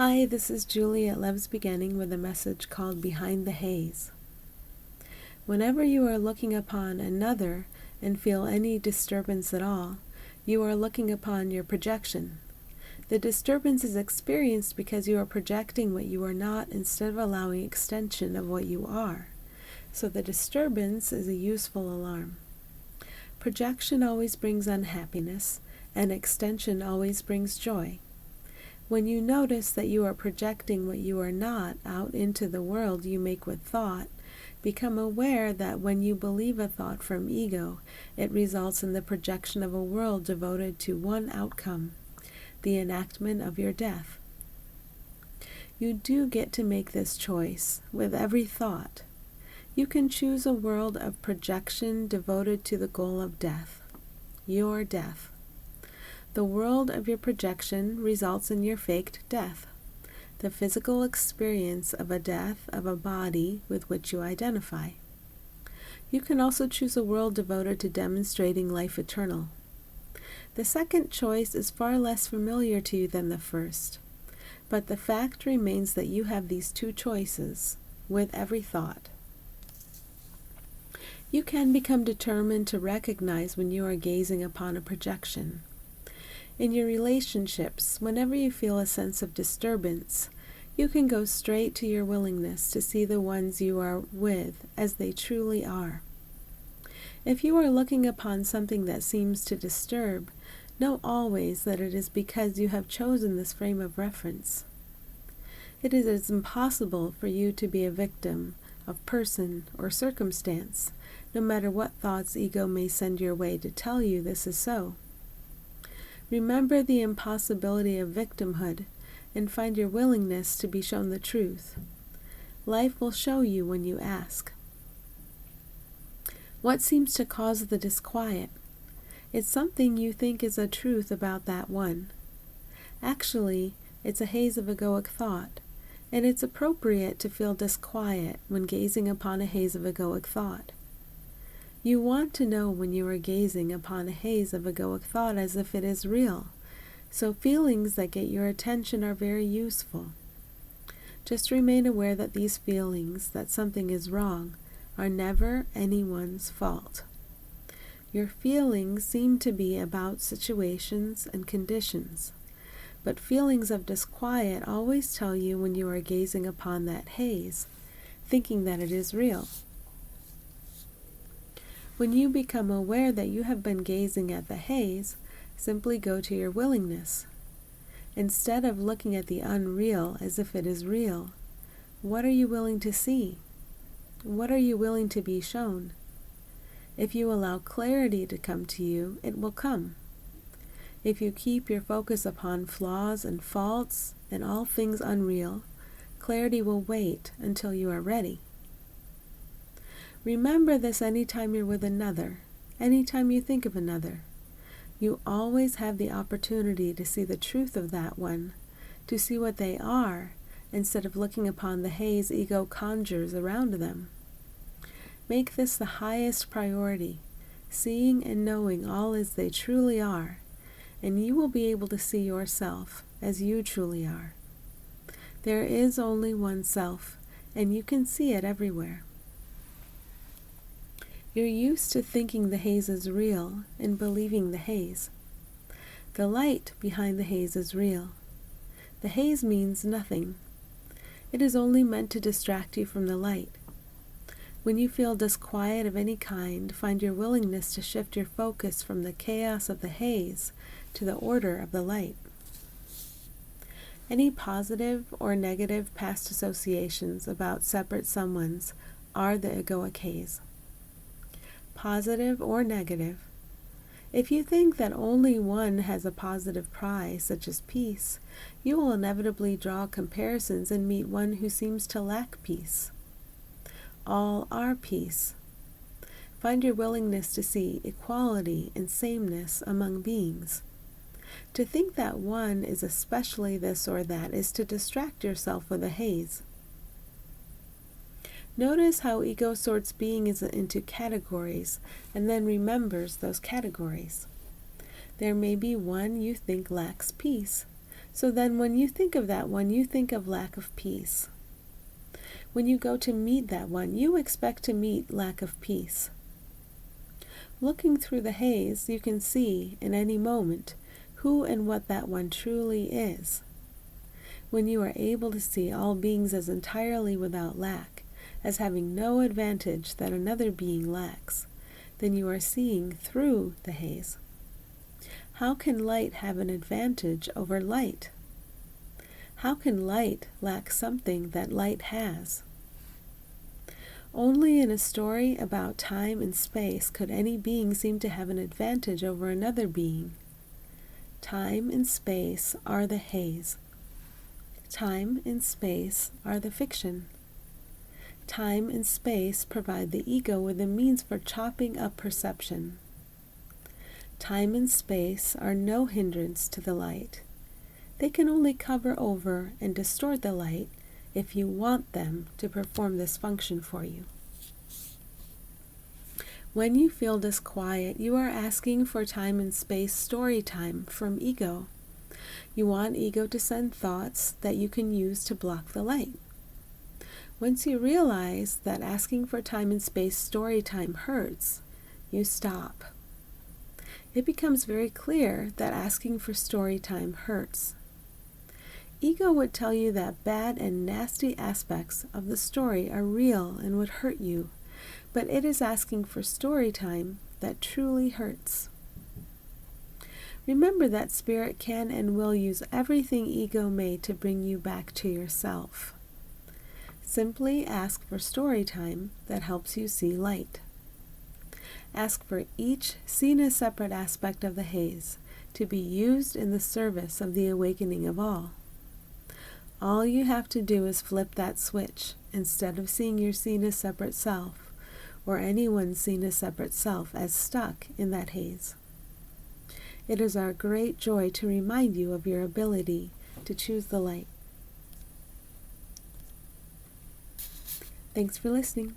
Hi, this is Julie at Love's Beginning with a message called Behind the Haze. Whenever you are looking upon another and feel any disturbance at all, you are looking upon your projection. The disturbance is experienced because you are projecting what you are not instead of allowing extension of what you are. So the disturbance is a useful alarm. Projection always brings unhappiness, and extension always brings joy. When you notice that you are projecting what you are not out into the world you make with thought, become aware that when you believe a thought from ego, it results in the projection of a world devoted to one outcome, the enactment of your death. You do get to make this choice with every thought. You can choose a world of projection devoted to the goal of death, your death. The world of your projection results in your faked death, the physical experience of a death of a body with which you identify. You can also choose a world devoted to demonstrating life eternal. The second choice is far less familiar to you than the first, but the fact remains that you have these two choices with every thought. You can become determined to recognize when you are gazing upon a projection. In your relationships, whenever you feel a sense of disturbance, you can go straight to your willingness to see the ones you are with as they truly are. If you are looking upon something that seems to disturb, know always that it is because you have chosen this frame of reference. It is impossible for you to be a victim of person or circumstance, no matter what thoughts ego may send your way to tell you this is so. Remember the impossibility of victimhood and find your willingness to be shown the truth. Life will show you when you ask. What seems to cause the disquiet? It's something you think is a truth about that one. Actually, it's a haze of egoic thought, and it's appropriate to feel disquiet when gazing upon a haze of egoic thought. You want to know when you are gazing upon a haze of egoic thought as if it is real, so feelings that get your attention are very useful. Just remain aware that these feelings, that something is wrong, are never anyone's fault. Your feelings seem to be about situations and conditions, but feelings of disquiet always tell you when you are gazing upon that haze, thinking that it is real. When you become aware that you have been gazing at the haze, simply go to your willingness. Instead of looking at the unreal as if it is real, what are you willing to see? What are you willing to be shown? If you allow clarity to come to you, it will come. If you keep your focus upon flaws and faults and all things unreal, clarity will wait until you are ready. Remember this anytime you're with another, anytime you think of another. You always have the opportunity to see the truth of that one, to see what they are, instead of looking upon the haze ego conjures around them. Make this the highest priority, seeing and knowing all as they truly are, and you will be able to see yourself as you truly are. There is only one self, and you can see it everywhere. You're used to thinking the haze is real and believing the haze. The light behind the haze is real. The haze means nothing. It is only meant to distract you from the light. When you feel disquiet of any kind, find your willingness to shift your focus from the chaos of the haze to the order of the light. Any positive or negative past associations about separate someones are the egoic haze. Positive or negative. If you think that only one has a positive prize, such as peace, you will inevitably draw comparisons and meet one who seems to lack peace. All are peace. Find your willingness to see equality and sameness among beings. To think that one is especially this or that is to distract yourself with a haze. Notice how ego sorts beings into categories and then remembers those categories. There may be one you think lacks peace, So then when you think of that one, you think of lack of peace. When you go to meet that one, you expect to meet lack of peace. Looking through the haze, you can see in any moment who and what that one truly is. When you are able to see all beings as entirely without lack, as having no advantage that another being lacks, then you are seeing through the haze. How can light have an advantage over light? How can light lack something that light has? Only in a story about time and space could any being seem to have an advantage over another being. Time and space are the haze. Time and space are the fiction. Time and space provide the ego with a means for chopping up perception. Time and space are no hindrance to the light. They can only cover over and distort the light if you want them to perform this function for you. When you feel disquiet, you are asking for time and space story time from ego. You want ego to send thoughts that you can use to block the light. Once you realize that asking for time and space story time hurts, you stop. It becomes very clear that asking for story time hurts. Ego would tell you that bad and nasty aspects of the story are real and would hurt you, but it is asking for story time that truly hurts. Remember that Spirit can and will use everything ego made to bring you back to yourself. Simply ask for story time that helps you see light. Ask for each seen as separate aspect of the haze to be used in the service of the awakening of all. All you have to do is flip that switch instead of seeing your seen as separate self or anyone's seen as separate self as stuck in that haze. It is our great joy to remind you of your ability to choose the light. Thanks for listening.